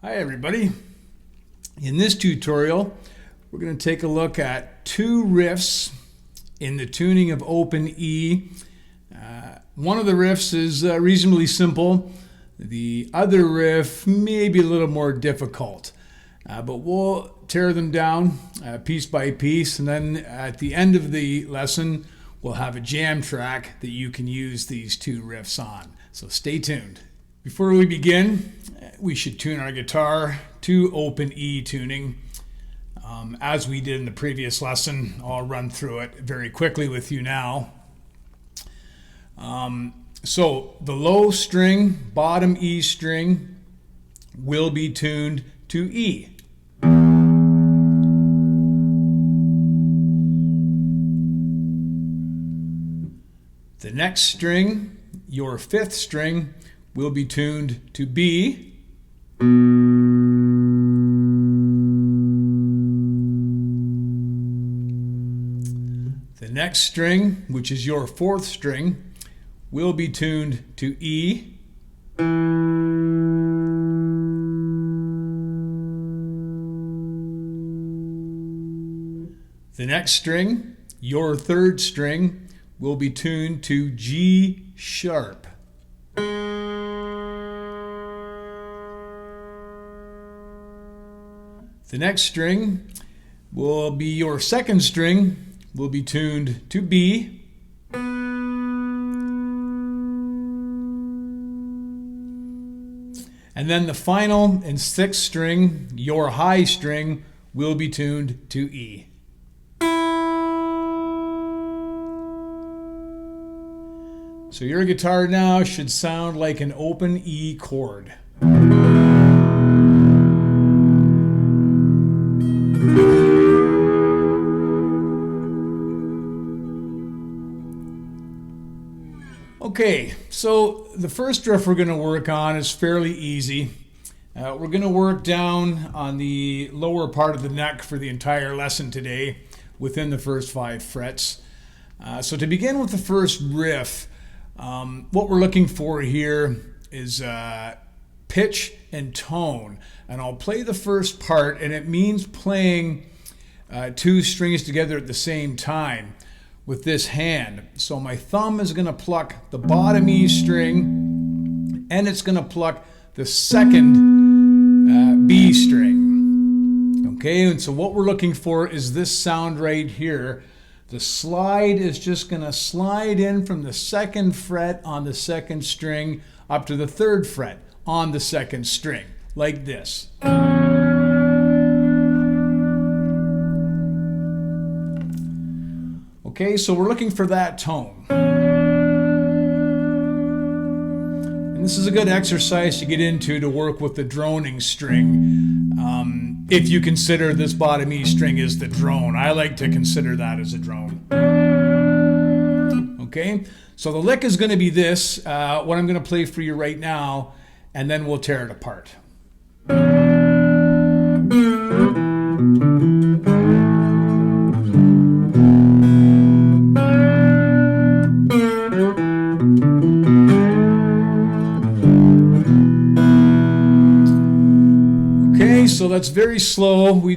Hi everybody. In this tutorial, we're going to take a look at two riffs in the tuning of open E. One of the riffs is reasonably simple. The other riff may be a little more difficult. But we'll tear them down piece by piece, and then at the end of the lesson, we'll have a jam track that you can use these two riffs on. So stay tuned. Before we begin, we should tune our guitar to open E tuning. As we did in the previous lesson, I'll run through it very quickly with you now. So the low string, bottom E string, will be tuned to E. The next string, your fifth string, will be tuned to B. The next string, which is your fourth string, will be tuned to E. The next string, your third string, will be tuned to G sharp. The next string will be your second string, will be tuned to B. And then the final and sixth string, your high string, will be tuned to E. So your guitar now should sound like an open E chord. Okay, so the first riff we're going to work on is fairly easy. We're going to work down on the lower part of the neck for the entire lesson today within the first 5 frets. So to begin with the first riff, what we're looking for here is pitch and tone. And I'll play the first part, and it means playing 2 strings together at the same time with this hand. So my thumb is going to pluck the bottom E string, and it's going to pluck the second B string. Okay, and so what we're looking for is this sound right here. The slide is just going to slide in from the 2nd fret on the 2nd string up to the 3rd fret on the 2nd string, like this. Okay, so we're looking for that tone. And this is a good exercise to get into to work with the droning string. If you consider this bottom E string as the drone. I like to consider that as a drone. Okay, so the lick is going to be this, what I'm going to play for you right now, and then we'll tear it apart. So that's very slow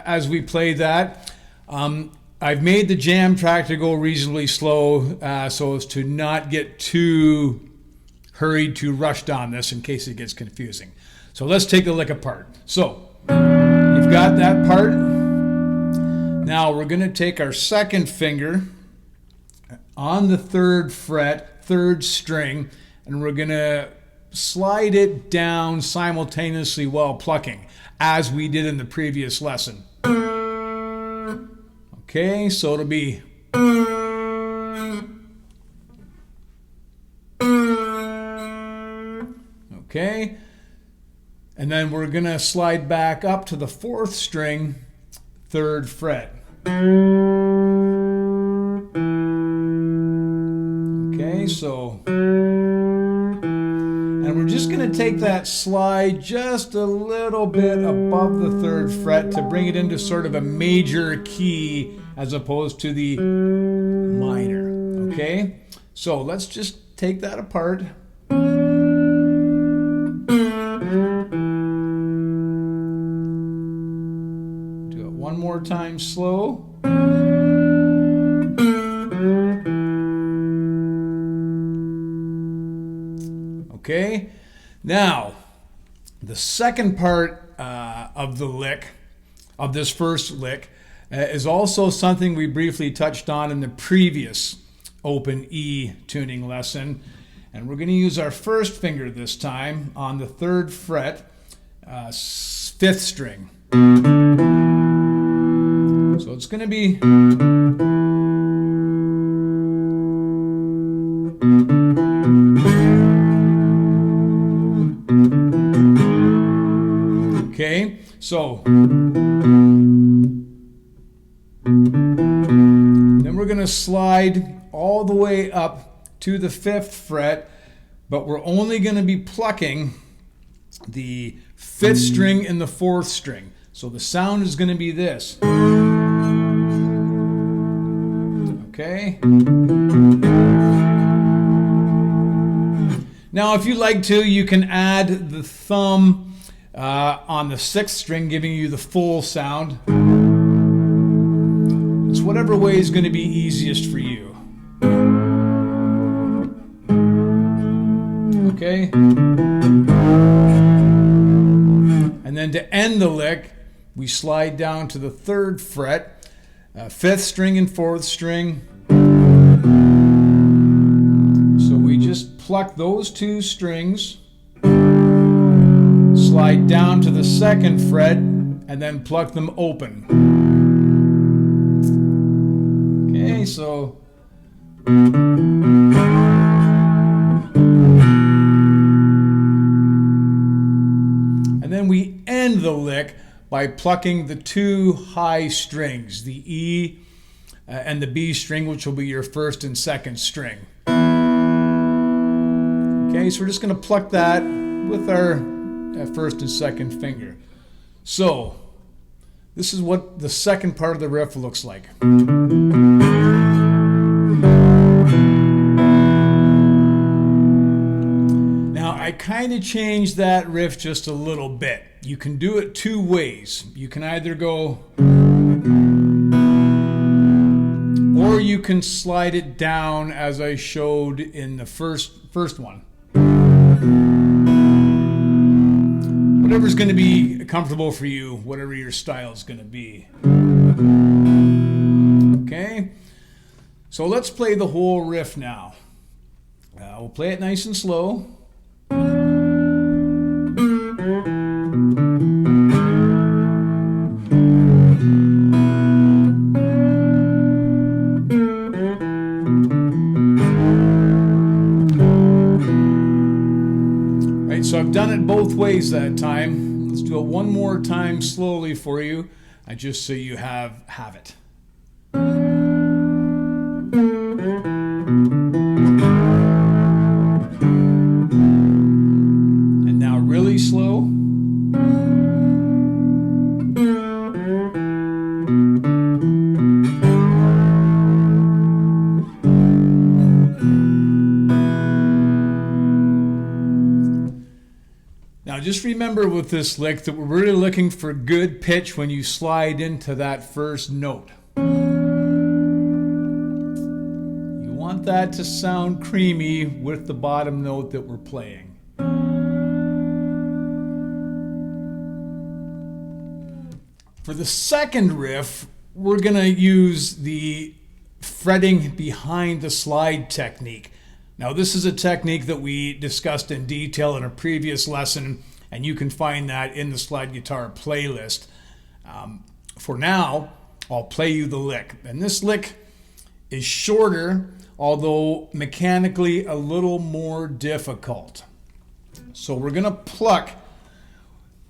as we play that. I've made the jam track to go reasonably slow so as to not get too hurried, too rushed on this in case it gets confusing. So let's take the lick apart. So you've got that part. Now we're going to take our 2nd finger on the 3rd fret, 3rd string, and we're going to slide it down simultaneously while plucking, as we did in the previous lesson. Okay, so it'll be okay, and then we're gonna slide back up to the 4th string, 3rd fret. Okay, so and we're just going to take that slide just a little bit above the 3rd fret to bring it into sort of a major key as opposed to the minor. Okay? So let's just take that apart. more time slow. Okay, now the second part of the lick, of this first lick, is also something we briefly touched on in the previous open E tuning lesson. And we're going to use our first finger this time on the 3rd fret, 5th string. So it's going to be okay, so then we're going to slide all the way up to the 5th fret, but we're only going to be plucking the 5th string and the 4th string. So the sound is going to be this. Okay. Now, if you like to, you can add the thumb on the 6th string, giving you the full sound. It's whatever way is going to be easiest for you. Okay. And then to end the lick, we slide down to the 3rd fret, 5th string and 4th string. So we just pluck those 2 strings, slide down to the 2nd fret, and then pluck them open. Okay, so and then we end the lick by plucking the 2 high strings, the E and the B string, which will be your 1st and 2nd string. Okay, so we're just going to pluck that with our 1st and 2nd finger. So this is what the second part of the riff looks like. I kind of changed that riff just a little bit. You can do it 2 ways. You can either go, or you can slide it down as I showed in the first one. Whatever's going to be comfortable for you, whatever your style is going to be. Okay, so let's play the whole riff now. We'll play it nice and slow. Right, so I've done it both ways that time. Let's do it one more time slowly for you, just so you have it. Slow. Now just remember with this lick that we're really looking for good pitch when you slide into that first note. You want that to sound creamy with the bottom note that we're playing. For the second riff, we're going to use the fretting behind the slide technique. Now, this is a technique that we discussed in detail in a previous lesson, and you can find that in the slide guitar playlist. For now, I'll play you the lick. And this lick is shorter, although mechanically a little more difficult. So we're going to pluck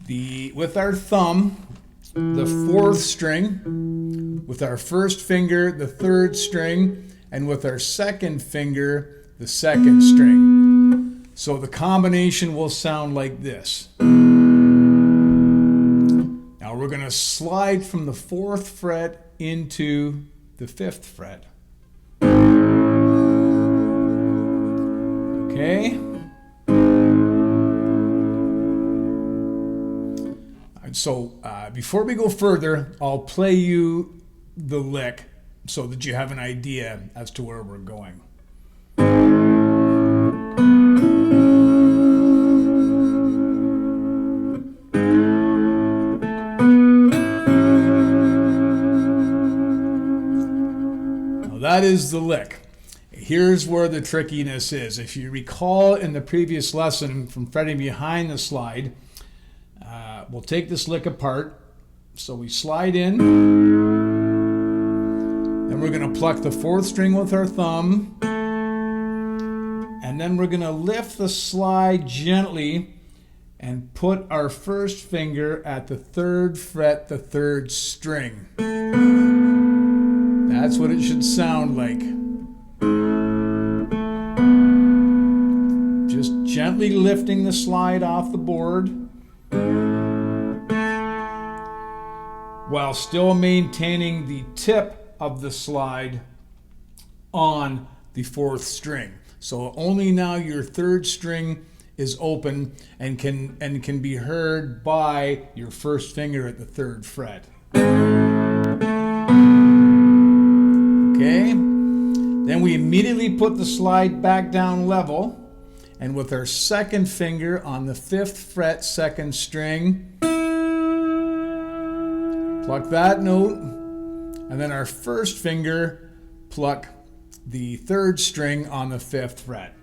with our thumb, the 4th string, with our 1st finger, the 3rd string, and with our 2nd finger, the 2nd string. So the combination will sound like this. Now we're going to slide from the 4th fret into the 5th fret. Okay. And so before we go further, I'll play you the lick so that you have an idea as to where we're going. Now that is the lick. Here's where the trickiness is. If you recall in the previous lesson from fretting behind the slide, we'll take this lick apart. So we slide in, then we're going to pluck the 4th string with our thumb, and then we're going to lift the slide gently and put our first finger at the 3rd fret, the 3rd string. That's what it should sound like. Just gently lifting the slide off the board while still maintaining the tip of the slide on the 4th string. So only now your 3rd string is open and can be heard by your first finger at the 3rd fret. Okay? Then we immediately put the slide back down level, and with our 2nd finger on the 5th fret, 2nd string, pluck that note, and then our 1st finger, pluck the 3rd string on the 5th fret,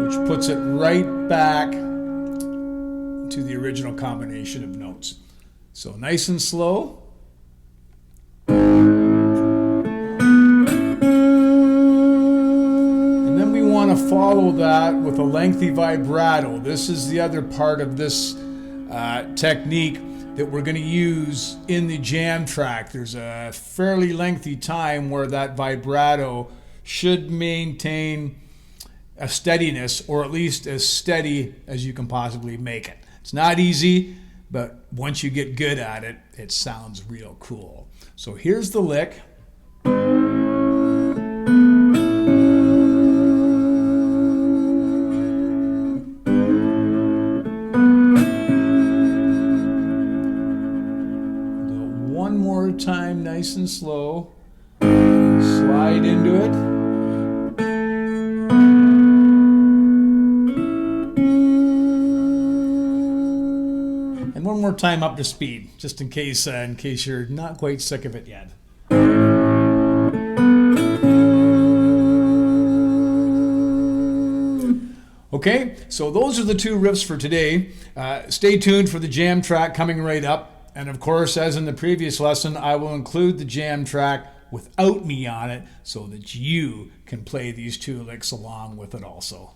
which puts it right back to the original combination of notes. So nice and slow. And then we want to follow that with a lengthy vibrato. This is the other part of this technique that we're going to use in the jam track. There's a fairly lengthy time where that vibrato should maintain a steadiness, or at least as steady as you can possibly make it. It's not easy, but once you get good at it, it sounds real cool. So here's the lick. One more time, nice and slow. Slide into it. And one more time up to speed, just in case you're not quite sick of it yet. Okay, so those are the 2 riffs for today. Stay tuned for the jam track coming right up. And of course, as in the previous lesson, I will include the jam track without me on it so that you can play these 2 licks along with it also.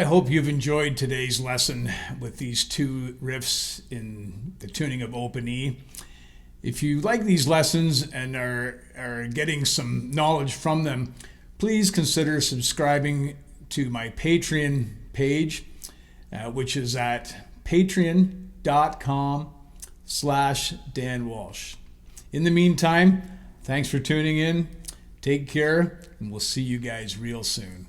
I hope you've enjoyed today's lesson with these two riffs in the tuning of open E. If you like these lessons and are getting some knowledge from them, please consider subscribing to my Patreon page, which is at patreon.com/Dan Walsh. In the meantime, thanks for tuning in. Take care, and we'll see you guys real soon.